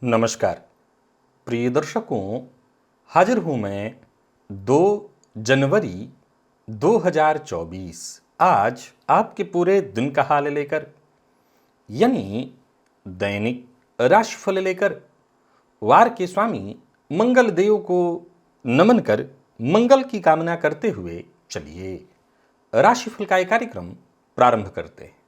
नमस्कार प्रिय दर्शकों, हाजिर हूं मैं 2 जनवरी 2024 आज आपके पूरे दिन का हाल लेकर, यानी दैनिक राशिफल लेकर। वार के स्वामी मंगल देव को नमन कर मंगल की कामना करते हुए चलिए राशिफल का एक कार्यक्रम प्रारंभ करते हैं।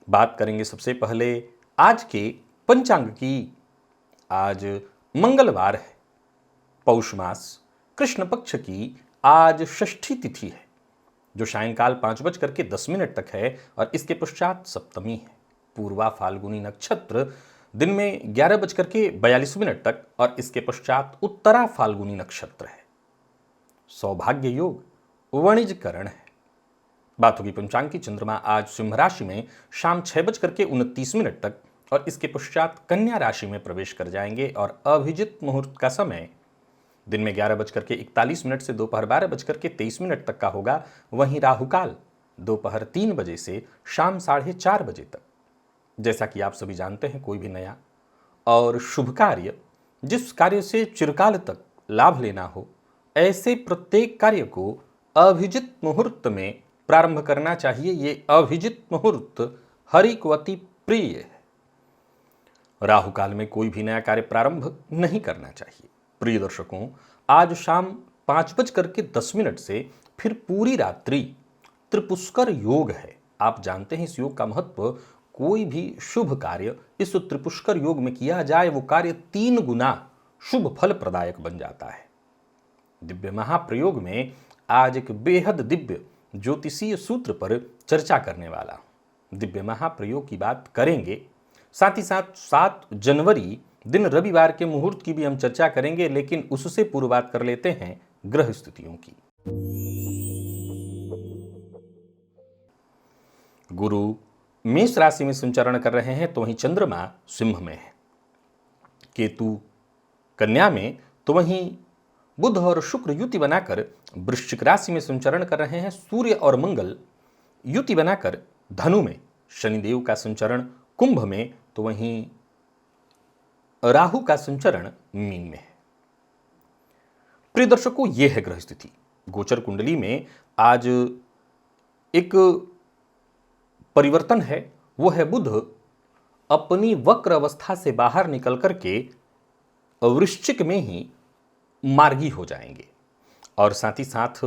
बात करेंगे सबसे पहले आज के पंचांग की। आज मंगलवार है, पौष मास कृष्ण पक्ष की आज षष्ठी तिथि है, जो सायंकाल 5:10 तक है और इसके पश्चात सप्तमी है। पूर्वा फाल्गुनी नक्षत्र दिन में 11:42 तक और इसके पश्चात उत्तरा फाल्गुनी नक्षत्र है। सौभाग्य योग वाणिज्यकरण है। बात होगी पंचांग की। चंद्रमा आज सिंह राशि में शाम 6:29 तक और इसके पश्चात कन्या राशि में प्रवेश कर जाएंगे और अभिजित मुहूर्त का समय दिन में 11:41 से दोपहर 12:23 तक का होगा। वहीं राहुकाल दोपहर 3 बजे से शाम 4:30 बजे तक। जैसा कि आप सभी जानते हैं, कोई भी नया और शुभ कार्य, जिस कार्य से चिरकाल तक लाभ लेना हो, ऐसे प्रत्येक कार्य को अभिजित मुहूर्त में प्रारंभ करना चाहिए। ये अभिजित मुहूर्त हरि को अति प्रिय है। राहु काल में कोई भी नया कार्य प्रारंभ नहीं करना चाहिए। प्रिय दर्शकों, आज शाम 5:10 से फिर पूरी रात्रि त्रिपुष्कर योग है। आप जानते हैं इस योग का महत्व। कोई भी शुभ कार्य इस त्रिपुष्कर योग में किया जाए, वो कार्य 3 गुना शुभ फल प्रदायक बन जाता है। दिव्य महाप्रयोग में आज एक बेहद दिव्य ज्योतिषीय सूत्र पर चर्चा करने वाला दिव्य महाप्रयोग की बात करेंगे। साथ ही साथ 7 जनवरी दिन रविवार के मुहूर्त की भी हम चर्चा करेंगे, लेकिन उससे पूर्व बात कर लेते हैं ग्रह स्थितियों की। गुरु मेष राशि में संचरण कर रहे हैं, तो वहीं चंद्रमा सिंह में है। केतु कन्या में, तो वहीं बुध और शुक्र युति बनाकर वृश्चिक राशि में संचरण कर रहे हैं। सूर्य और मंगल युति बनाकर धनु में, शनिदेव का संचरण कुंभ में, तो वहीं राहु का संचरण मीन में है। प्रिय दर्शकों, यह है ग्रह स्थिति। गोचर कुंडली में आज एक परिवर्तन है, वो है बुध अपनी वक्र अवस्था से बाहर निकल करके वृश्चिक में ही मार्गी हो जाएंगे। और साथ ही साथ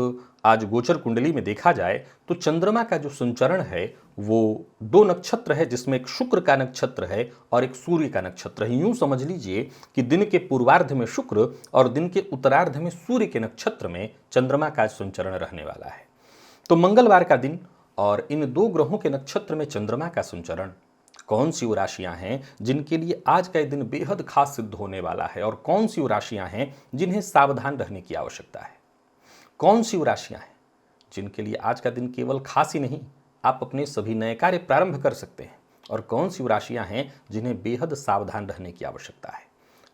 आज गोचर कुंडली में देखा जाए तो चंद्रमा का जो संचरण है वो 2 नक्षत्र है, जिसमें एक शुक्र का नक्षत्र है और एक सूर्य का नक्षत्र है। यूं समझ लीजिए कि दिन के पूर्वार्ध में शुक्र और दिन के उत्तरार्ध में सूर्य के नक्षत्र में चंद्रमा का संचरण रहने वाला है। तो मंगलवार का दिन और इन 2 ग्रहों के नक्षत्र में चंद्रमा का संचरण, कौन सी वो राशियां हैं जिनके लिए आज का दिन बेहद खास सिद्ध होने वाला है, और कौन सी वो राशियां हैं जिन्हें सावधान रहने की आवश्यकता है। कौन सी वो राशियां हैं जिनके लिए आज का दिन केवल खास ही नहीं, आप अपने सभी नए कार्य प्रारंभ कर सकते हैं, और कौन सी वो राशियां हैं जिन्हें बेहद सावधान रहने की आवश्यकता है।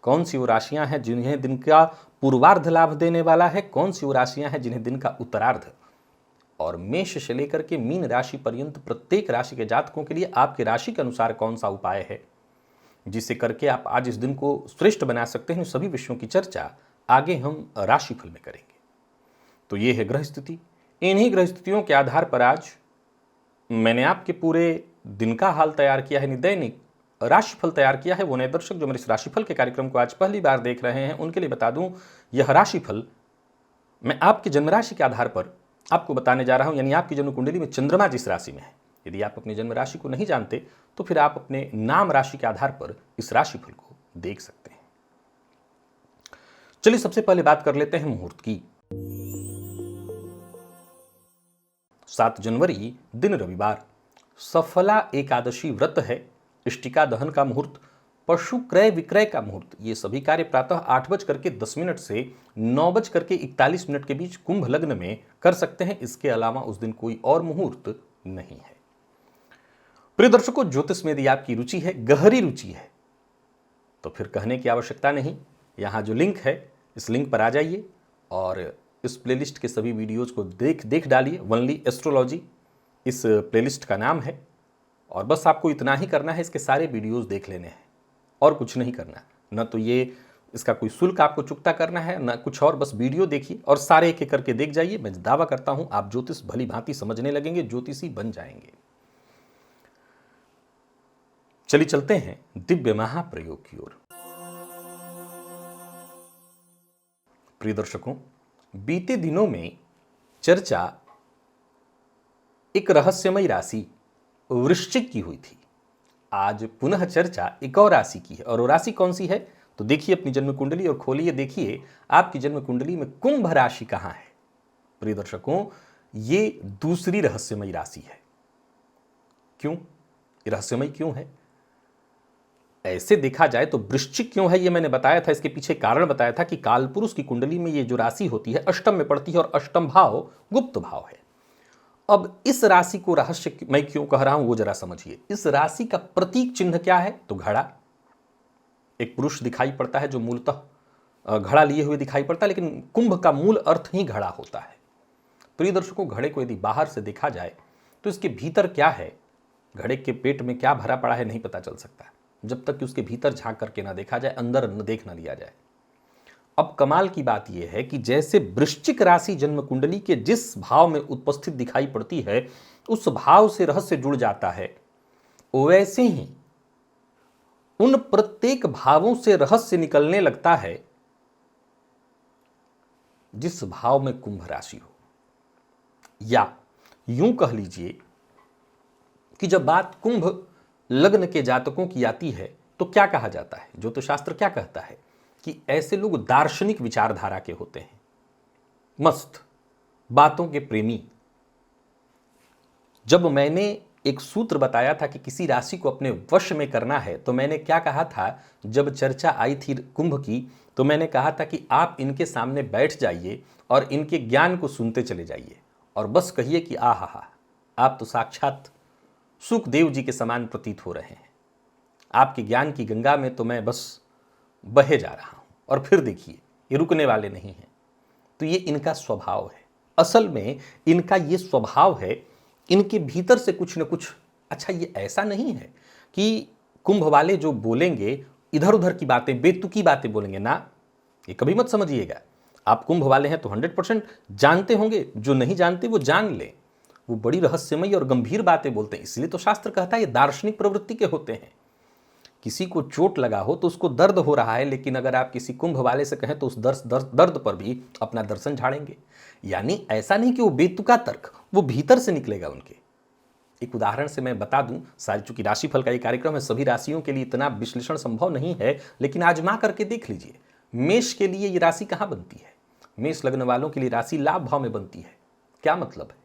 कौन सी वो राशियां हैं जिन्हें दिन का पूर्वार्ध लाभ देने वाला है, कौन सी वो राशियां हैं जिन्हें दिन का उत्तरार्ध। और मेष से लेकर के मीन राशि पर्यंत प्रत्येक राशि के जातकों के लिए आपके राशि के अनुसार कौन सा उपाय है जिसे करके आप आज इस दिन को श्रेष्ठ बना सकते हैं, सभी विषयों की चर्चा आगे हम राशिफल में करेंगे। तो ये है ग्रह स्थिति। इन्हीं ग्रह स्थितियों के आधार पर आज मैंने आपके पूरे दिन का हाल तैयार किया है, दैनिक राशिफल तैयार किया है। वो नए दर्शक जो मेरे इस राशिफल के कार्यक्रम को आज पहली बार देख रहे हैं, उनके लिए बता दूं, यह राशिफल मैं आपकी जन्म राशि के आधार पर आपको बताने जा रहा हूं। यानी आपकी जन्म कुंडली में चंद्रमा जिस राशि में है, यदि आप अपनी जन्म राशि को नहीं जानते तो फिर आप अपने नाम राशि के आधार पर इस राशिफल को देख सकते हैं। चलिए सबसे पहले बात कर लेते हैं मुहूर्त की। 7 जनवरी दिन रविवार, सफला एकादशी व्रत है, इष्टिका दहन का मुहूर्त, पशु क्रय विक्रय का मुहूर्त। ये सभी कार्य प्रातः 8:10 से 9:41 के बीच कुंभ लग्न में कर सकते हैं। इसके अलावा उस दिन कोई और मुहूर्त नहीं है। प्रिय दर्शकों, ज्योतिष में यदि आपकी रुचि है, गहरी रुचि है, तो फिर कहने की आवश्यकता नहीं। यहाँ जो लिंक है, इस लिंक पर आ जाइए और इस प्लेलिस्ट के सभी वीडियोज़ को देख डालिए। वनली एस्ट्रोलॉजी इस प्लेलिस्ट का नाम है और बस आपको इतना ही करना है, इसके सारे वीडियोज़ देख लेने हैं और कुछ नहीं करना। न तो ये इसका कोई शुल्क आपको चुकता करना है, न कुछ और। बस वीडियो देखिए और सारे एक एक करके देख जाइए। मैं दावा करता हूँ आप ज्योतिष भली भांति समझने लगेंगे, ज्योतिषी बन जाएंगे। चलिए चलते हैं दिव्य महाप्रयोग की ओर। प्रिय दर्शकों, बीते दिनों में चर्चा एक रहस्यमयी राशि वृश्चिक की हुई थी। आज पुनः चर्चा एक और राशि की है, और वो राशि कौन सी है? तो देखिए अपनी जन्म कुंडली और खोलिए, देखिए आपकी जन्म कुंडली में कुंभ राशि कहां है। प्रिय दर्शकों, ये दूसरी रहस्यमयी राशि है। क्यों रहस्यमयी क्यों है? ऐसे देखा जाए तो वृश्चिक क्यों है ये मैंने बताया था। इसके पीछे कारण बताया था कि कालपुरुष की कुंडली में ये जो राशि होती है अष्टम में पड़ती है, और अष्टम भाव गुप्त भाव है। अब इस राशि को रहस्य मैं क्यों कह रहा हूं वो जरा समझिए। इस राशि का प्रतीक चिन्ह क्या है? तो घड़ा। एक पुरुष दिखाई पड़ता है जो मूलतः घड़ा लिए हुए दिखाई पड़ता है, लेकिन कुंभ का मूल अर्थ ही घड़ा होता है। प्रिय दर्शकों, घड़े को यदि बाहर से देखा जाए तो इसके भीतर क्या है, घड़े के पेट में क्या भरा पड़ा है, नहीं पता चल सकता जब तक कि उसके भीतर झांक करके ना देखा जाए, अंदर न देख ना लिया जाए। अब कमाल की बात यह है कि जैसे वृश्चिक राशि जन्म कुंडली के जिस भाव में उपस्थित दिखाई पड़ती है, उस भाव से रहस्य जुड़ जाता है, वैसे ही उन प्रत्येक भावों से रहस्य निकलने लगता है जिस भाव में कुंभ राशि हो। या यूं कह लीजिए कि जब बात कुंभ लग्न के जातकों की आती है तो क्या कहा जाता है? ज्योतिषशास्त्र क्या कहता है कि ऐसे लोग दार्शनिक विचारधारा के होते हैं, मस्त बातों के प्रेमी। जब मैंने एक सूत्र बताया था कि किसी राशि को अपने वश में करना है, तो मैंने क्या कहा था? जब चर्चा आई थी कुंभ की, तो मैंने कहा था कि आप इनके सामने बैठ जाइए और इनके ज्ञान को सुनते चले जाइए और बस कहिए कि आहा, आप तो साक्षात सुखदेव जी के समान प्रतीत हो रहे हैं। आपके ज्ञान की गंगा में तो मैं बस बहे जा रहा हूं, और फिर देखिए ये रुकने वाले नहीं हैं। तो ये इनका स्वभाव है। असल में इनका ये स्वभाव है, इनके भीतर से कुछ न कुछ। अच्छा, ये ऐसा नहीं है कि कुंभ वाले जो बोलेंगे इधर उधर की बातें, बेतुकी बातें बोलेंगे ना, ये कभी मत समझिएगा। आप कुंभ वाले हैं तो 100% जानते होंगे, जो नहीं जानते वो जान ले। वो बड़ी रहस्यमयी और गंभीर बातें बोलते हैं, इसलिए तो शास्त्र कहता है ये दार्शनिक प्रवृत्ति के होते हैं। किसी को चोट लगा हो तो उसको दर्द हो रहा है, लेकिन अगर आप किसी कुंभ वाले से कहें तो उस दर्द पर भी अपना दर्शन झाड़ेंगे। यानी ऐसा नहीं कि वो बेतुका तर्क, वो भीतर से निकलेगा उनके। एक उदाहरण से मैं बता दूं, सारी चूंकि राशिफल का ये कार्यक्रम है, सभी राशियों के लिए इतना विश्लेषण संभव नहीं है, लेकिन आजमा करके देख लीजिए। मेष के लिए ये राशि कहां बनती है? मेष लग्न वालों के लिए राशि लाभ भाव में बनती है। क्या मतलब है?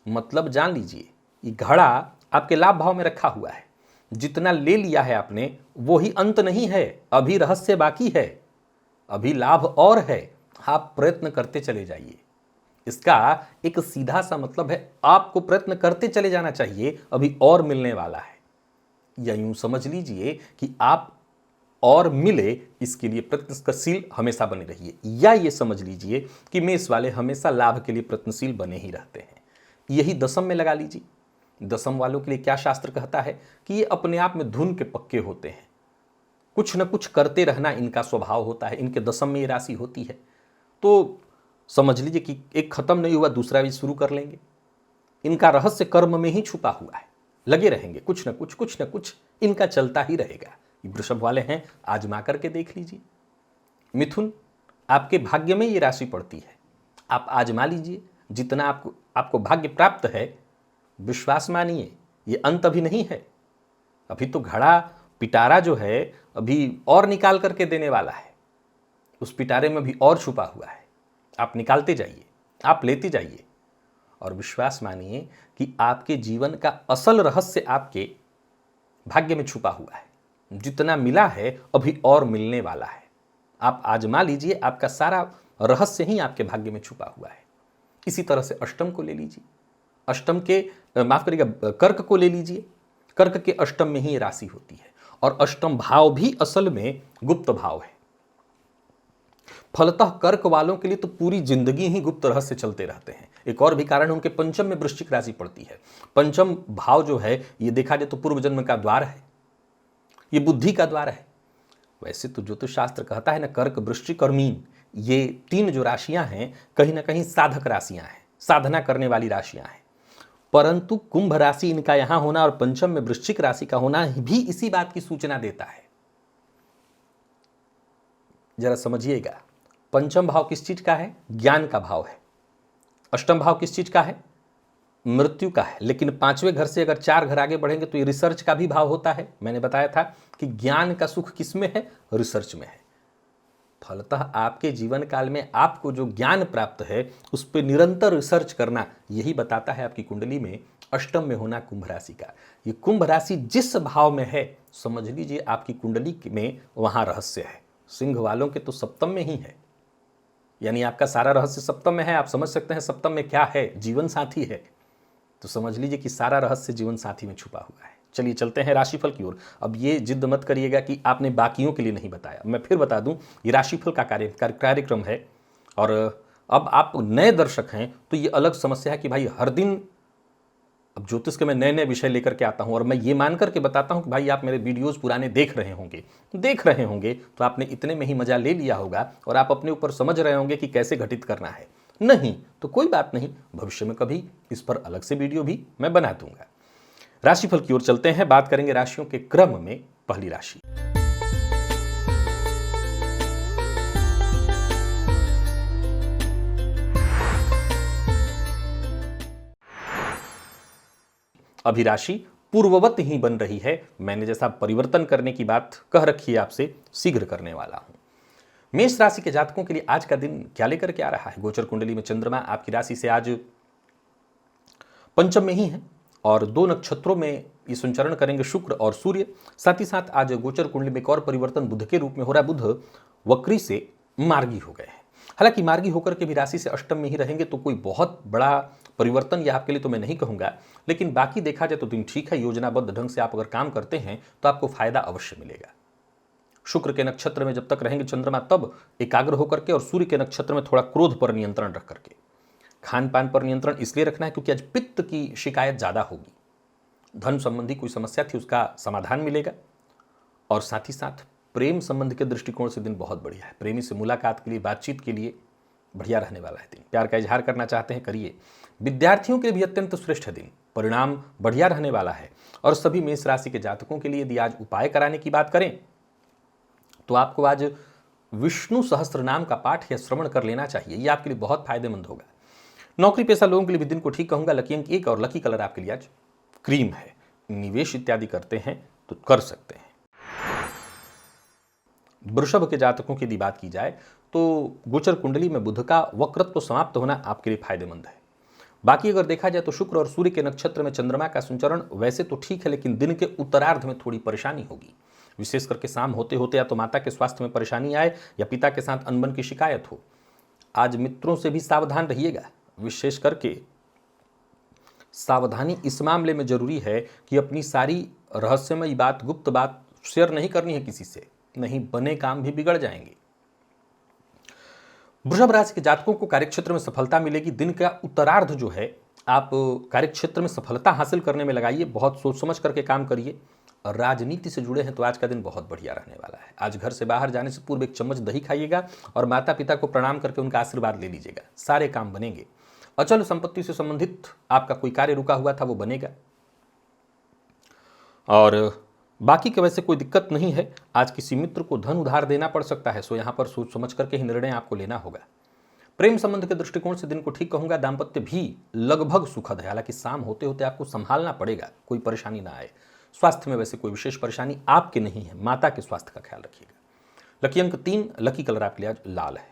मतलब जान लीजिए, ये घड़ा आपके लाभ भाव में रखा हुआ है। जितना ले लिया है आपने वो ही अंत नहीं है, अभी रहस्य बाकी है, अभी लाभ और है। आप प्रयत्न करते चले जाइए। इसका एक सीधा सा मतलब है, आपको प्रयत्न करते चले जाना चाहिए, अभी और मिलने वाला है। या यूं समझ लीजिए कि आप और मिले इसके लिए प्रयत्नशील हमेशा बने रहिए। या ये समझ लीजिए कि मेष वाले हमेशा लाभ के लिए प्रयत्नशील बने ही रहते हैं। यही दशम में लगा लीजिए। दशम वालों के लिए क्या शास्त्र कहता है कि ये अपने आप में धुन के पक्के होते हैं, कुछ न कुछ करते रहना इनका स्वभाव होता है। इनके दशम में ये राशि होती है तो समझ लीजिए कि एक खत्म नहीं हुआ दूसरा भी शुरू कर लेंगे। इनका रहस्य कर्म में ही छुपा हुआ है, लगे रहेंगे, कुछ न कुछ इनका चलता ही रहेगा। वृषभ वाले हैं, आजमा करके देख लीजिए। मिथुन, आपके भाग्य में ये राशि पड़ती है, आप आजमा लीजिए। जितना आपको भाग्य प्राप्त है, विश्वास मानिए ये अंत अभी नहीं है। अभी तो घड़ा पिटारा जो है अभी और निकाल करके देने वाला है। उस पिटारे में भी और छुपा हुआ है। आप निकालते जाइए, आप लेते जाइए, और विश्वास मानिए कि आपके जीवन का असल रहस्य आपके भाग्य में छुपा हुआ है। जितना मिला है अभी और मिलने वाला है। आप आजमा लीजिए, आपका सारा रहस्य ही आपके भाग्य में छुपा हुआ है। इसी तरह से अष्टम को ले लीजिए, अष्टम के माफ करिएगा कर्क को ले लीजिए, कर्क के अष्टम में ही ये राशि होती है और अष्टम भाव भी असल में गुप्त भाव है। फलतः कर्क वालों के लिए तो पूरी जिंदगी ही गुप्त रहस्य चलते रहते हैं। एक और भी कारण उनके पंचम में वृश्चिक राशि पड़ती है। पंचम भाव जो है ये देखा जाए तो पूर्व जन्म का द्वार है, ये बुद्धि का द्वार है। वैसे तो ज्योतिष शास्त्र कहता है ना, कर्क वृश्चिक और मीन, ये तीन जो राशियां हैं कहीं ना कहीं साधक राशियां हैं, साधना करने वाली राशियां हैं। परंतु कुंभ राशि इनका यहां होना और पंचम में वृश्चिक राशि का होना भी इसी बात की सूचना देता है। जरा समझिएगा, पंचम भाव किस चीज का है? ज्ञान का भाव है। अष्टम भाव किस चीज का है? मृत्यु का है। लेकिन पांचवें घर से अगर 4 घर आगे बढ़ेंगे तो ये रिसर्च का भी भाव होता है। मैंने बताया था कि ज्ञान का सुख किसमें है? रिसर्च में है। फलतः आपके जीवन काल में आपको जो ज्ञान प्राप्त है उस पर निरंतर रिसर्च करना, यही बताता है आपकी कुंडली में अष्टम में होना कुंभ राशि का। ये कुंभ राशि जिस भाव में है समझ लीजिए आपकी कुंडली में वहां रहस्य है। सिंह वालों के तो सप्तम में ही है, यानी आपका सारा रहस्य सप्तम में है। आप समझ सकते हैं सप्तम में क्या है? जीवन साथी है। तो समझ लीजिए कि सारा रहस्य जीवन साथी में छुपा हुआ है। चलिए चलते हैं राशिफल की ओर। अब ये जिद मत करिएगा कि आपने बाकियों के लिए नहीं बताया। मैं फिर बता दूं, ये राशिफल का कार्यक्रम है और अब आप नए दर्शक हैं तो ये अलग समस्या है कि भाई हर दिन अब ज्योतिष के मैं नए नए विषय लेकर के आता हूं और मैं ये मान करके बताता हूं कि भाई आप मेरे वीडियोस पुराने देख रहे होंगे तो आपने इतने में ही मजा ले लिया होगा और आप अपने ऊपर समझ रहे होंगे कि कैसे घटित करना है। नहीं तो कोई बात नहीं, भविष्य में कभी इस पर अलग से वीडियो भी मैं बना दूंगा। राशिफल की ओर चलते हैं, बात करेंगे राशियों के क्रम में। पहली राशि अभी राशि पूर्ववत ही बन रही है। मैंने जैसा परिवर्तन करने की बात कह रखी है आपसे, शीघ्र करने वाला हूं। मेष राशि के जातकों के लिए आज का दिन क्या लेकर के आ रहा है? गोचर कुंडली में चंद्रमा आपकी राशि से आज पंचम में ही है और 2 नक्षत्रों में ये संचरण करेंगे, शुक्र और सूर्य। साथ ही साथ आज गोचर कुंडली में एक और परिवर्तन बुध के रूप में हो रहा है। बुध वक्री से मार्गी हो गए हैं। हालांकि मार्गी होकर के भी राशि से अष्टम में ही रहेंगे तो कोई बहुत बड़ा परिवर्तन यह आपके लिए तो मैं नहीं कहूंगा, लेकिन बाकी देखा जाए तो दिन ठीक है। योजनाबद्ध ढंग से आप अगर काम करते हैं तो आपको फायदा अवश्य मिलेगा। शुक्र के नक्षत्र में जब तक रहेंगे चंद्रमा तब एकाग्र होकर के, और सूर्य के नक्षत्र में थोड़ा क्रोध पर नियंत्रण रख करके। खान पान पर नियंत्रण इसलिए रखना है क्योंकि आज पित्त की शिकायत ज्यादा होगी। धन संबंधी कोई समस्या थी उसका समाधान मिलेगा और साथ ही साथ प्रेम संबंध के दृष्टिकोण से दिन बहुत बढ़िया है। प्रेमी से मुलाकात के लिए, बातचीत के लिए बढ़िया रहने वाला है दिन। प्यार का इजहार करना चाहते हैं करिए। विद्यार्थियों के लिए भी अत्यंत श्रेष्ठ दिन, परिणाम बढ़िया रहने वाला है। और सभी मेष राशि के जातकों के लिए यदि आज उपाय कराने की बात करें तो आपको आज विष्णु सहस्त्र नाम का पाठ या श्रवण कर लेना चाहिए। यह आपके लिए बहुत फायदेमंद होगा। नौकरी पेशा लोगों के लिए भी दिन को ठीक कहूंगा। लकी अंक 1 और लकी कलर आपके लिए आज क्रीम है। निवेश इत्यादि करते हैं तो कर सकते हैं। वृषभ के जातकों की यदि बात की जाए तो गोचर कुंडली में बुध का वक्रत्व समाप्त होना आपके लिए फायदेमंद है। बाकी अगर देखा जाए तो शुक्र और सूर्य के नक्षत्र में चंद्रमा का संचरण वैसे तो ठीक है, लेकिन दिन के उत्तरार्ध में थोड़ी परेशानी होगी। विशेष करके शाम होते होते या तो माता के स्वास्थ्य में परेशानी आए या पिता के साथ अनबन की शिकायत हो। आज मित्रों से भी सावधान रहिएगा। विशेष करके सावधानी इस मामले में जरूरी है कि अपनी सारी रहस्यमयी बात, गुप्त बात शेयर नहीं करनी है किसी से, नहीं बने काम भी बिगड़ जाएंगे। वृषभ राशि के जातकों को कार्यक्षेत्र में सफलता मिलेगी। दिन का उत्तरार्ध जो है आप कार्यक्षेत्र में सफलता हासिल करने में लगाइए। बहुत सोच समझ करके काम करिए। और राजनीति से जुड़े हैं तो आज का दिन बहुत बढ़िया रहने वाला है। आज घर से बाहर जाने से पूर्व 1 चम्मच दही खाइएगा और माता पिता को प्रणाम करके उनका आशीर्वाद ले लीजिएगा। सारे काम बनेंगे। अचल संपत्ति से संबंधित आपका कोई कार्य रुका हुआ था वो बनेगा और बाकी के वैसे कोई दिक्कत नहीं है। आज किसी मित्र को धन उधार देना पड़ सकता है, सो यहां पर सोच समझ करके ही निर्णय आपको लेना होगा। प्रेम संबंध के दृष्टिकोण से दिन को ठीक कहूंगा। दाम्पत्य भी लगभग सुखद है, हालांकि शाम होते होते आपको संभालना पड़ेगा, कोई परेशानी ना आए। स्वास्थ्य में वैसे कोई विशेष परेशानी आपके नहीं है, माता के स्वास्थ्य का ख्याल रखिएगा। लकी अंक 3, लकी कलर आपके लिए आज लाल है।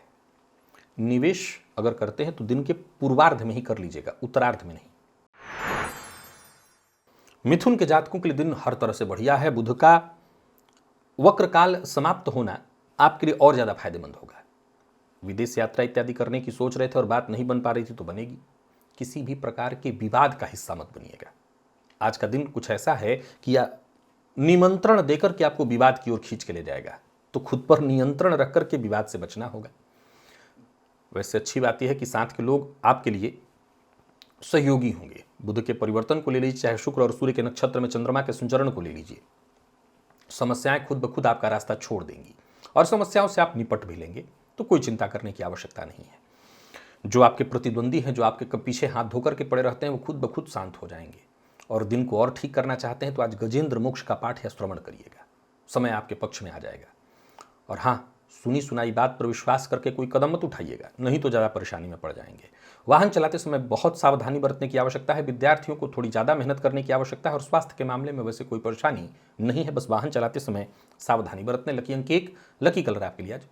निवेश अगर करते हैं तो दिन के पूर्वार्ध में ही कर लीजिएगा, उत्तरार्ध में नहीं। मिथुन के जातकों के लिए दिन हर तरह से बढ़िया है। बुध का वक्र काल समाप्त होना आपके लिए और ज्यादा फायदेमंद होगा। विदेश यात्रा इत्यादि करने की सोच रहे थे और बात नहीं बन पा रही थी तो बनेगी। किसी भी प्रकार के विवाद का हिस्सा मत बनिएगा। आज का दिन कुछ ऐसा है कि निमंत्रण देकर के आपको विवाद की ओर खींच के ले जाएगा, तो खुद पर नियंत्रण रख करके विवाद से बचना होगा। वैसे अच्छी बात यह है कि साथ के लोग आपके लिए सहयोगी होंगे। बुध के परिवर्तन को ले लीजिए, चाहे शुक्र और सूर्य के नक्षत्र में चंद्रमा के संचरण को ले लीजिए, समस्याएं खुद ब खुद आपका रास्ता छोड़ देंगी और समस्याओं से आप निपट भी लेंगे, तो कोई चिंता करने की आवश्यकता नहीं है। जो आपके प्रतिद्वंदी हैं, जो आपके पीछे हाथ धोकर के पड़े रहते हैं, वो खुद ब खुद शांत हो जाएंगे। और दिन को और ठीक करना चाहते हैं तो आज गजेंद्र मोक्ष का पाठ या श्रवण करिएगा, समय आपके पक्ष में आ जाएगा। और हाँ, सुनी सुनाई बात पर विश्वास करके कोई कदम मत उठाइएगा, नहीं तो ज़्यादा परेशानी में पड़ जाएंगे। वाहन चलाते समय बहुत सावधानी बरतने की आवश्यकता है। विद्यार्थियों को थोड़ी ज़्यादा मेहनत करने की आवश्यकता है। और स्वास्थ्य के मामले में वैसे कोई परेशानी नहीं है, बस वाहन चलाते समय सावधानी बरतने। लकी अंक 1, लकी कलर आपके लिए आज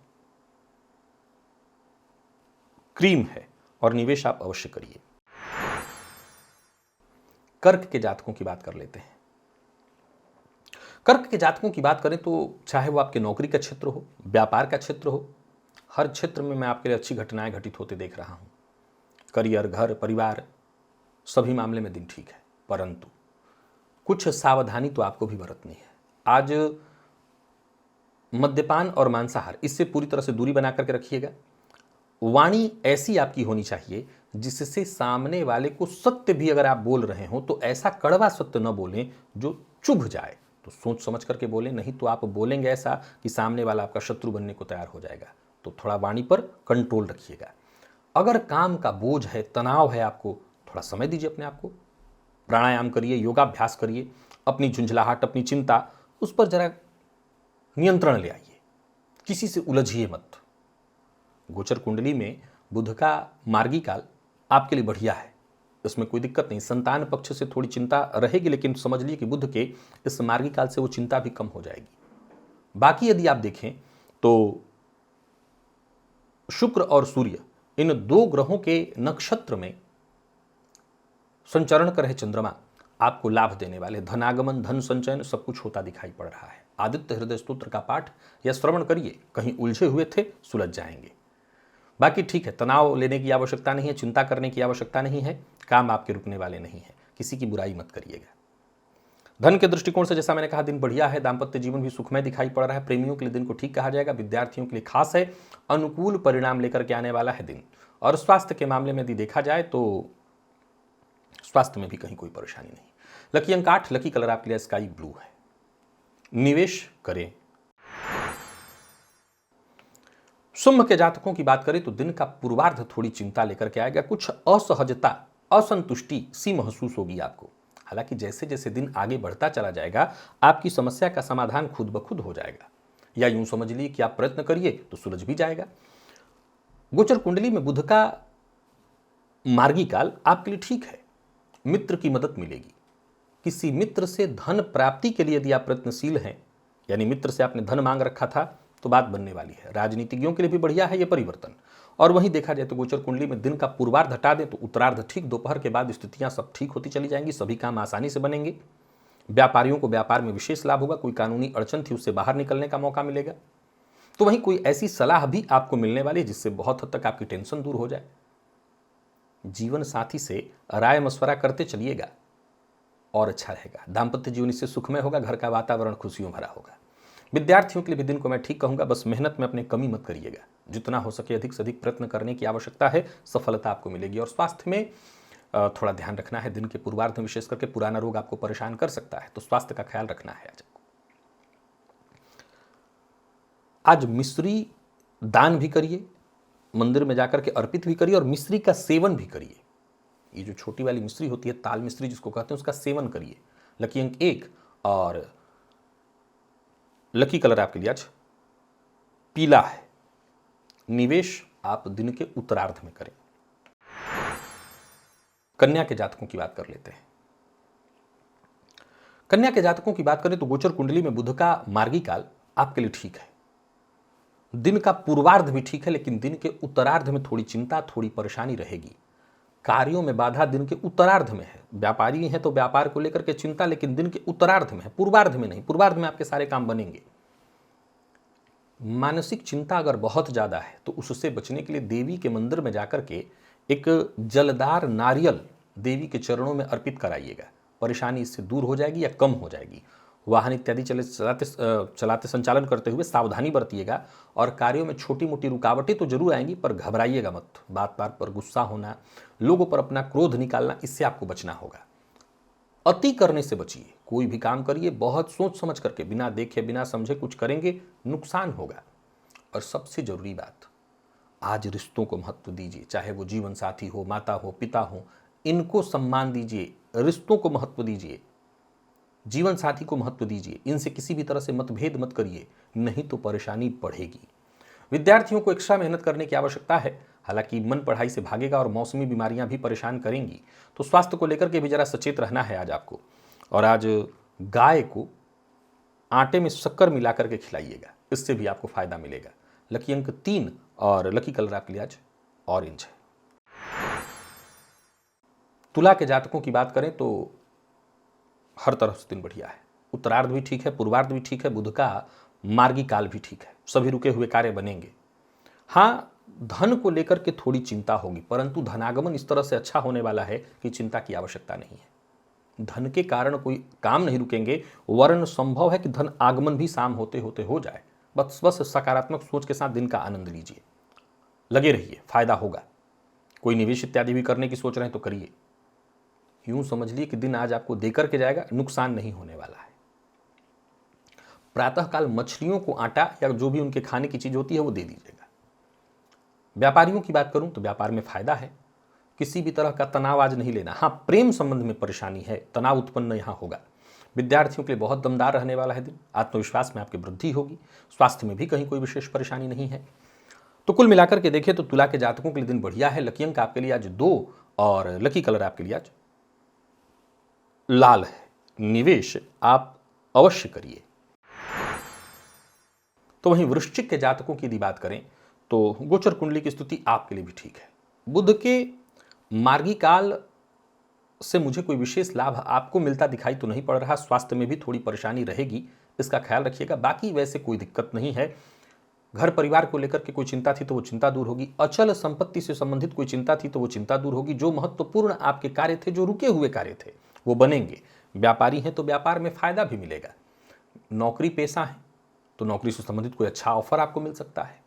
क्रीम है और निवेश आप अवश्य करिए। कर्क के जातकों की बात कर लेते हैं। कर्क के जातकों की बात करें तो चाहे वो आपके नौकरी का क्षेत्र हो, व्यापार का क्षेत्र हो, हर क्षेत्र में मैं आपके लिए अच्छी घटनाएं घटित होते देख रहा हूं। करियर, घर, परिवार, सभी मामले में दिन ठीक है, परंतु कुछ सावधानी तो आपको भी बरतनी है। आज मद्यपान और मांसाहार, इससे पूरी तरह से दूरी बना करके रखिएगा। वाणी ऐसी आपकी होनी चाहिए जिससे सामने वाले को सत्य भी अगर आप बोल रहे हो तो ऐसा कड़वा सत्य न बोलें जो चुभ जाए। तो सोच समझ करके बोलें, नहीं तो आप बोलेंगे ऐसा कि सामने वाला आपका शत्रु बनने को तैयार हो जाएगा। तो थोड़ा वाणी पर कंट्रोल रखिएगा। अगर काम का बोझ है, तनाव है, आपको थोड़ा समय दीजिए अपने आप को। प्राणायाम करिए, योगाभ्यास करिए। अपनी झुंझलाहट, अपनी चिंता, उस पर जरा नियंत्रण ले आइए। किसी से उलझिए मत। गोचर कुंडली में बुध का मार्गी काल आपके लिए बढ़िया है, इसमें कोई दिक्कत नहीं। संतान पक्ष से थोड़ी चिंता रहेगी, लेकिन समझ लीजिए कि बुध के इस मार्गी काल से वो चिंता भी कम हो जाएगी। बाकी यदि आप देखें तो शुक्र और सूर्य, इन दो ग्रहों के नक्षत्र में संचरण कर रहे चंद्रमा आपको लाभ देने वाले। धनागमन, धन संचयन सब कुछ होता दिखाई पड़ रहा है। आदित्य हृदय स्तोत्र का पाठ या श्रवण करिए, कहीं उलझे हुए थे सुलझ जाएंगे। बाकी ठीक है, तनाव लेने की आवश्यकता नहीं है, चिंता करने की आवश्यकता नहीं है। काम आपके रुकने वाले नहीं है, किसी की बुराई मत करिएगा। धन के दृष्टिकोण से जैसा मैंने कहा, दिन बढ़िया है। दाम्पत्य जीवन भी सुखमय दिखाई पड़ रहा है। प्रेमियों के लिए दिन को ठीक कहा जाएगा। विद्यार्थियों के लिए खास है, अनुकूल परिणाम लेकर के आने वाला है दिन। और स्वास्थ्य के मामले में यदि देखा जाए तो स्वास्थ्य में भी कहीं कोई परेशानी नहीं। लकी अंक 8, लकी कलर आपके लिए स्काई ब्लू है। निवेश करें। सिंह के जातकों की बात करें तो दिन का पूर्वार्ध थोड़ी चिंता लेकर के आएगा। कुछ असहजता, असंतुष्टि सी महसूस होगी आपको। हालांकि जैसे जैसे दिन आगे बढ़ता चला जाएगा, आपकी समस्या का समाधान खुद ब खुद हो जाएगा। या यूं समझ लीजिए कि आप प्रयत्न करिए तो सुलझ भी जाएगा। गोचर कुंडली में बुध का मार्गी काल आपके लिए ठीक है। मित्र की मदद मिलेगी। किसी मित्र से धन प्राप्ति के लिए यदि आप प्रयत्नशील हैं, यानी मित्र से आपने धन मांग रखा था, तो बात बनने वाली है। राजनीतिज्ञों के लिए भी बढ़िया है ये परिवर्तन। और वहीं देखा जाए तो गोचर कुंडली में दिन का पूर्वार्ध हटा दें तो उत्तरार्ध ठीक, दोपहर के बाद स्थितियां सब ठीक होती चली जाएंगी। सभी काम आसानी से बनेंगे। व्यापारियों को व्यापार में विशेष लाभ होगा। कोई कानूनी अड़चन थी उससे बाहर निकलने का मौका मिलेगा। तो वहीं कोई ऐसी सलाह भी आपको मिलने वाली है जिससे बहुत हद तक आपकी टेंशन दूर हो जाए। जीवन साथी से राय मशवरा करते चलिएगा और अच्छा रहेगा। दाम्पत्य जीवन इससे सुखमय होगा। घर का वातावरण खुशियों भरा होगा। विद्यार्थियों के लिए भी दिन को मैं ठीक कहूंगा, बस मेहनत में अपने कमी मत करिएगा। जितना हो सके अधिक से अधिक प्रयत्न करने की आवश्यकता है, सफलता आपको मिलेगी। और स्वास्थ्य में थोड़ा ध्यान रखना है। दिन के पूर्वार्ध में विशेष करके पुराना रोग आपको परेशान कर सकता है, तो स्वास्थ्य का ख्याल रखना है। आज मिश्री दान भी करिए, मंदिर में जाकर के अर्पित भी करिए और मिश्री का सेवन भी करिए। ये जो छोटी वाली मिश्री होती है, ताल मिश्री जिसको कहते हैं, उसका सेवन करिए। लकी अंक 1 और लकी कलर आपके लिए आज पीला है। निवेश आप दिन के उत्तरार्ध में करें। कन्या के जातकों की बात कर लेते हैं। कन्या के जातकों की बात करें तो गोचर कुंडली में बुध का मार्गी काल आपके लिए ठीक है। दिन का पूर्वार्ध भी ठीक है, लेकिन दिन के उत्तरार्ध में थोड़ी चिंता, थोड़ी परेशानी रहेगी। कार्यों में बाधा दिन के उत्तरार्ध में है। व्यापारी हैं तो व्यापार को लेकर के चिंता, लेकिन दिन के उत्तरार्ध में है, पूर्वार्ध में नहीं। पूर्वार्ध में आपके सारे काम बनेंगे। मानसिक चिंता अगर बहुत ज्यादा है तो उससे बचने के लिए देवी के मंदिर में जाकर के एक जलदार नारियल देवी के चरणों में अर्पित कराइएगा। परेशानी इससे दूर हो जाएगी या कम हो जाएगी। वाहन इत्यादि चलाते संचालन करते हुए सावधानी बरतिएगा। और कार्यों में छोटी मोटी रुकावटें तो जरूर आएंगी, पर घबराइएगा मत। बात बात पर गुस्सा होना, लोगों पर अपना क्रोध निकालना, इससे आपको बचना होगा। अति करने से बचिए। कोई भी काम करिए बहुत सोच समझ करके, बिना देखे बिना समझे कुछ करेंगे, नुकसान होगा। और सबसे जरूरी बात, आज रिश्तों को महत्व दीजिए। चाहे वो जीवन साथी हो, माता हो, पिता हो, इनको सम्मान दीजिए। रिश्तों को महत्व दीजिए, जीवन साथी को महत्व दीजिए। इनसे किसी भी तरह से मतभेद मत करिए, नहीं तो परेशानी बढ़ेगी। विद्यार्थियों को एक्स्ट्रा मेहनत करने की आवश्यकता है। हालांकि मन पढ़ाई से भागेगा और मौसमी बीमारियां भी परेशान करेंगी, तो स्वास्थ्य को लेकर के भी जरा सचेत रहना है आज आपको। और आज गाय को आटे में शक्कर मिला करके खिलाइएगा, इससे भी आपको फायदा मिलेगा। लकी अंक 3 और लकी कलर आपके लिए आज ऑरेंज है। तुला के जातकों की बात करें तो हर तरफ से दिन बढ़िया है। उत्तरार्ध भी ठीक है, पूर्वार्ध भी ठीक है, बुध का मार्गी काल भी ठीक है। सभी रुके हुए कार्य बनेंगे। हाँ, धन को लेकर के थोड़ी चिंता होगी, परंतु धनागमन इस तरह से अच्छा होने वाला है कि चिंता की आवश्यकता नहीं है। धन के कारण कोई काम नहीं रुकेंगे, वरन संभव है कि धन आगमन भी शाम होते होते हो जाए। बस सकारात्मक सोच के साथ दिन का आनंद लीजिए, लगे रहिए, फायदा होगा। कोई निवेश इत्यादि भी करने की सोच रहे हैं तो करिए। यूं समझ लिए कि दिन आज आपको देकर के जाएगा, नुकसान नहीं होने वाला है। प्रातःकाल मछलियों को आटा या जो भी उनके खाने की चीज होती है वो दे दीजिएगा। व्यापारियों की बात करूं तो व्यापार में फायदा है। किसी भी तरह का तनाव आज नहीं लेना। हाँ, प्रेम संबंध में परेशानी है, तनाव उत्पन्न यहां होगा। विद्यार्थियों के लिए बहुत दमदार रहने वाला है दिन। आत्मविश्वास में आपकी वृद्धि होगी। स्वास्थ्य में भी कहीं कोई विशेष परेशानी नहीं है। तो कुल मिलाकर के देखें तो तुला के जातकों के लिए दिन बढ़िया है। लकी अंक आपके लिए आज 2 और लकी कलर आपके लिए आज लाल है। निवेश आप अवश्य करिए। तो वहीं वृश्चिक के जातकों की यदि बात करें तो गोचर कुंडली की स्थिति आपके लिए भी ठीक है। बुध के मार्गी काल से मुझे कोई विशेष लाभ आपको मिलता दिखाई तो नहीं पड़ रहा। स्वास्थ्य में भी थोड़ी परेशानी रहेगी, इसका ख्याल रखिएगा। बाकी वैसे कोई दिक्कत नहीं है। घर परिवार को लेकर के कोई चिंता थी तो वो चिंता दूर होगी। अचल संपत्ति से संबंधित कोई चिंता थी तो वो चिंता दूर होगी। जो महत्वपूर्ण आपके कार्य थे, जो रुके हुए कार्य थे, वो बनेंगे। व्यापारी हैं तो व्यापार में फायदा भी मिलेगा। नौकरी पेशा है तो नौकरी से संबंधित कोई अच्छा ऑफर आपको मिल सकता है।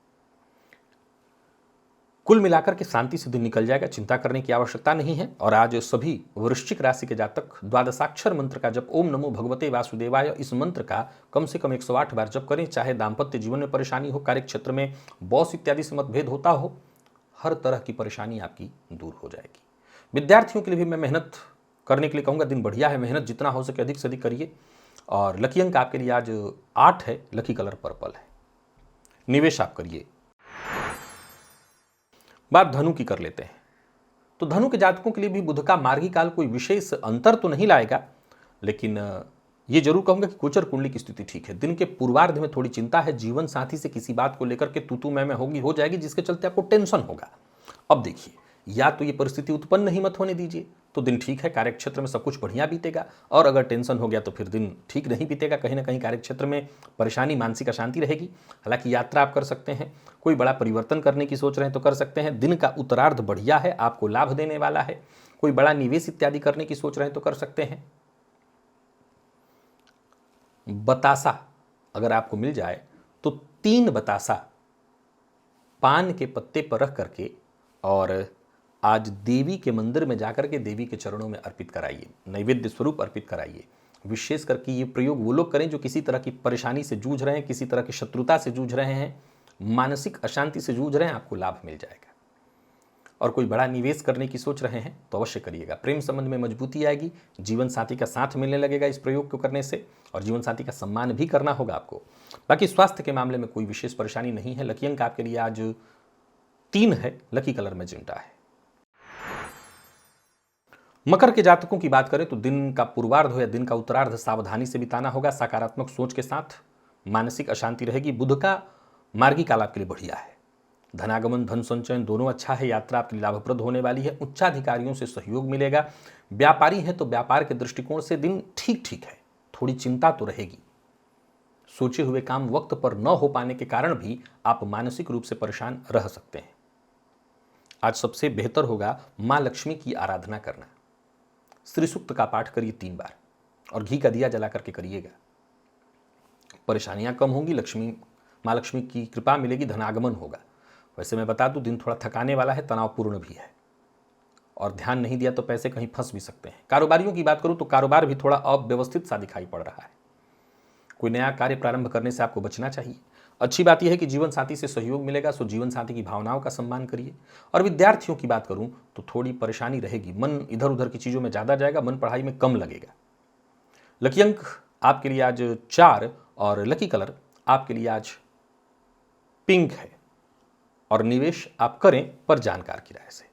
कुल मिलाकर के शांति से दिन निकल जाएगा, चिंता करने की आवश्यकता नहीं है। और आज सभी वृश्चिक राशि के जातक द्वादशाक्षर मंत्र का जप, ओम नमो भगवते वासुदेवाय, इस मंत्र का कम से कम 108 बार जप करें। चाहे दाम्पत्य जीवन में परेशानी हो, कार्य क्षेत्र में बॉस इत्यादि से मतभेद होता हो, हर तरह की परेशानी आपकी दूर हो जाएगी। विद्यार्थियों के लिए भी मैं मेहनत करने के लिए कहूँगा। दिन बढ़िया है, मेहनत जितना हो सके अधिक से अधिक करिए। और लकी अंक आपके लिए आज 8 है। लकी कलर पर्पल है। निवेश आप करिए। बात धनु की कर लेते हैं। तो धनु के जातकों के लिए भी बुध का मार्गी काल कोई विशेष अंतर तो नहीं लाएगा, लेकिन ये जरूर कहूंगा कि गोचर कुंडली की स्थिति ठीक है। दिन के पूर्वार्ध में थोड़ी चिंता है। जीवन साथी से किसी बात को लेकर के तू मैं हो जाएगी, जिसके चलते आपको टेंशन होगा। अब देखिए, या तो ये परिस्थिति उत्पन्न ही मत होने दीजिए तो दिन ठीक है, कार्यक्षेत्र में सब कुछ बढ़िया बीतेगा। और अगर टेंशन हो गया तो फिर दिन ठीक नहीं बीतेगा। कहीं ना कहीं कार्यक्षेत्र में परेशानी, मानसिक अशांति रहेगी। हालांकि यात्रा आप कर सकते हैं, कोई बड़ा परिवर्तन करने की सोच रहे हैं तो कर सकते हैं। दिन का उत्तरार्ध बढ़िया है, आपको लाभ देने वाला है। कोई बड़ा निवेश इत्यादि करने की सोच रहे हैं तो कर सकते हैं। बतासा अगर आपको मिल जाए तो 3 बतासा पान के पत्ते पर रख करके और आज देवी के मंदिर में जाकर के देवी के चरणों में अर्पित कराइए, नैवेद्य स्वरूप अर्पित कराइए। विशेष करके ये प्रयोग वो लोग करें जो किसी तरह की परेशानी से जूझ रहे हैं, किसी तरह की शत्रुता से जूझ रहे हैं, मानसिक अशांति से जूझ रहे हैं, आपको लाभ मिल जाएगा। और कोई बड़ा निवेश करने की सोच रहे हैं तो अवश्य करिएगा। प्रेम संबंध में मजबूती आएगी। जीवन साथी का साथ मिलने लगेगा इस प्रयोग को करने से, और जीवन साथी का सम्मान भी करना होगा आपको। बाकी स्वास्थ्य के मामले में कोई विशेष परेशानी नहीं है। लकी अंक आपके लिए आज 3 है। लकी कलर मैजेंटा है। मकर के जातकों की बात करें तो दिन का पूर्वार्ध हो या दिन का उत्तरार्ध सावधानी से बिताना होगा। सकारात्मक सोच के साथ मानसिक अशांति रहेगी। बुध का मार्गी काल आपके लिए बढ़िया है। धनागमन, धन संचयन दोनों अच्छा है। यात्रा आपके लिए लाभप्रद होने वाली है। उच्चाधिकारियों से सहयोग मिलेगा। व्यापारी हैं तो व्यापार के दृष्टिकोण से दिन ठीक ठीक है। थोड़ी चिंता तो रहेगी। सोचे हुए काम वक्त पर न हो पाने के कारण भी आप मानसिक रूप से परेशान रह सकते हैं। आज सबसे बेहतर होगा मां लक्ष्मी की आराधना करना। श्री सूक्त का पाठ करिए 3 बार और घी का दिया जला करके करिएगा। परेशानियां कम होंगी, मां लक्ष्मी की कृपा मिलेगी, धनागमन होगा। वैसे मैं बता दूं, दिन थोड़ा थकाने वाला है, तनावपूर्ण भी है और ध्यान नहीं दिया तो पैसे कहीं फंस भी सकते हैं। कारोबारियों की बात करूं तो कारोबार भी थोड़ा अव्यवस्थित सा दिखाई पड़ रहा है। कोई नया कार्य प्रारंभ करने से आपको बचना चाहिए। अच्छी बात यह है कि जीवन साथी से सहयोग मिलेगा, सो जीवन साथी की भावनाओं का सम्मान करिए। और विद्यार्थियों की बात करूं तो थोड़ी परेशानी रहेगी। मन इधर उधर की चीजों में ज्यादा जाएगा, मन पढ़ाई में कम लगेगा। लकी अंक आपके लिए आज 4 और लकी कलर आपके लिए आज पिंक है। और निवेश आप करें पर जानकार की राय से।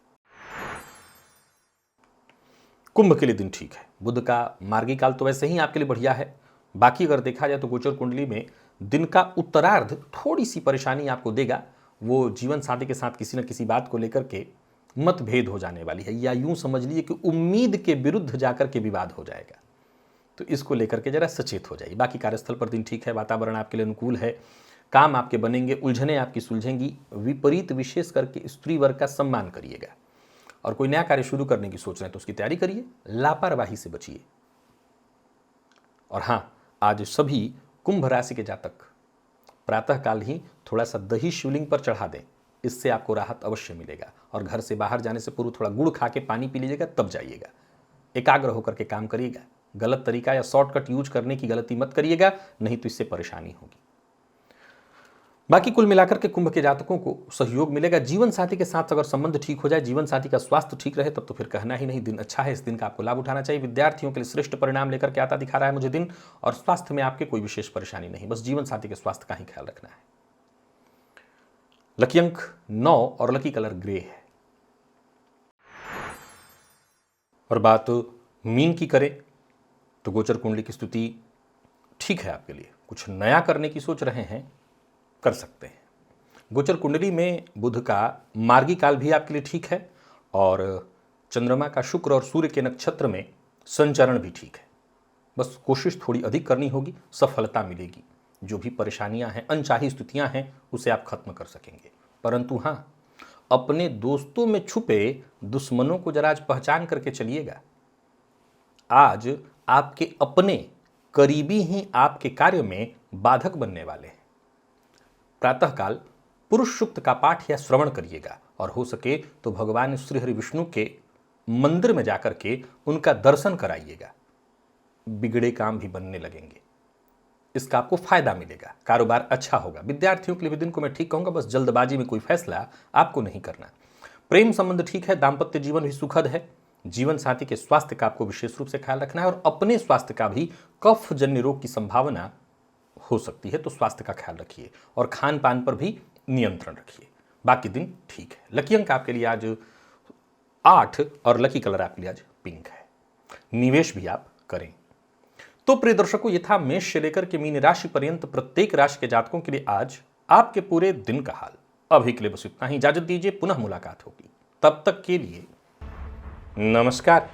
कुंभ के लिए दिन ठीक है। बुध का मार्गी काल तो वैसे ही आपके लिए बढ़िया है। बाकी अगर देखा जाए तो गोचर कुंडली में दिन का उत्तरार्ध थोड़ी सी परेशानी आपको देगा। वो जीवन साथी के साथ किसी न किसी बात को लेकर के मतभेद हो जाने वाली है, या यूं समझ लीजिए कि उम्मीद के विरुद्ध जाकर के विवाद हो जाएगा। तो इसको लेकर के जरा सचेत हो जाइए। बाकी कार्यस्थल पर दिन ठीक है। वातावरण आपके लिए अनुकूल है। काम आपके बनेंगे, उलझने आपकी सुलझेंगी। विपरीत विशेष करके स्त्री वर्ग का सम्मान करिएगा। और कोई नया कार्य शुरू करने की सोच रहे हैं तो उसकी तैयारी करिए, लापरवाही से बचिए। और हां, आज सभी कुंभ राशि के जातक प्रातःकाल ही थोड़ा सा दही शिवलिंग पर चढ़ा दें, इससे आपको राहत अवश्य मिलेगा। और घर से बाहर जाने से पूर्व थोड़ा गुड़ खा के पानी पी लीजिएगा, तब जाइएगा। एकाग्र होकर के काम करिएगा। गलत तरीका या शॉर्टकट यूज करने की गलती मत करिएगा, नहीं तो इससे परेशानी होगी। बाकी कुल मिलाकर के कुंभ के जातकों को सहयोग मिलेगा। जीवन साथी के साथ अगर संबंध ठीक हो जाए, जीवन साथी का स्वास्थ्य ठीक रहे, तब तो फिर कहना ही नहीं, दिन अच्छा है। इस दिन का आपको लाभ उठाना चाहिए। विद्यार्थियों के लिए श्रेष्ठ परिणाम लेकर के आता दिखा रहा है मुझे दिन। और स्वास्थ्य में आपके कोई विशेष परेशानी नहीं, बस जीवन साथी के स्वास्थ्य का ही ख्याल रखना है। लकी अंक 9 और लकी कलर ग्रे है। और बात मीन की करें तो गोचर कुंडली की स्थिति ठीक है आपके लिए। कुछ नया करने की सोच रहे हैं, कर सकते हैं। गोचर कुंडली में बुध का मार्गी काल भी आपके लिए ठीक है। और चंद्रमा का शुक्र और सूर्य के नक्षत्र में संचरण भी ठीक है। बस कोशिश थोड़ी अधिक करनी होगी, सफलता मिलेगी। जो भी परेशानियां हैं, अनचाही स्थितियां हैं, उसे आप खत्म कर सकेंगे। परंतु हां, अपने दोस्तों में छुपे दुश्मनों को जरा आज पहचान करके चलिएगा। आज आपके अपने करीबी ही आपके कार्य में बाधक बनने वाले हैं। प्रातःकाल पुरुष सूक्त का पाठ या श्रवण करिएगा। और हो सके तो भगवान श्री हरि विष्णु के मंदिर में जाकर के उनका दर्शन कराइएगा। बिगड़े काम भी बनने लगेंगे, इसका आपको फायदा मिलेगा। कारोबार अच्छा होगा। विद्यार्थियों के लिए भी दिन को मैं ठीक कहूंगा, बस जल्दबाजी में कोई फैसला आपको नहीं करना। प्रेम संबंध ठीक है। दाम्पत्य जीवन भी सुखद है। जीवन साथी के स्वास्थ्य का आपको विशेष रूप से ख्याल रखना है। और अपने स्वास्थ्य का भी, कफ जन्य रोग की संभावना हो सकती है, तो स्वास्थ्य का ख्याल रखिए। और खान पान पर भी नियंत्रण रखिए। बाकी दिन ठीक है। लकी अंक आपके लिए आज 8 और लकी कलर आपके लिए आज पिंक है। निवेश भी आप करें। तो प्रिय दर्शकों, ये था मेष से लेकर के मीन राशि पर्यंत प्रत्येक राशि के जातकों के लिए आज आपके पूरे दिन का हाल। अभी के लिए बस इतना ही। इजाजत दीजिए, पुनः मुलाकात होगी। तब तक के लिए नमस्कार।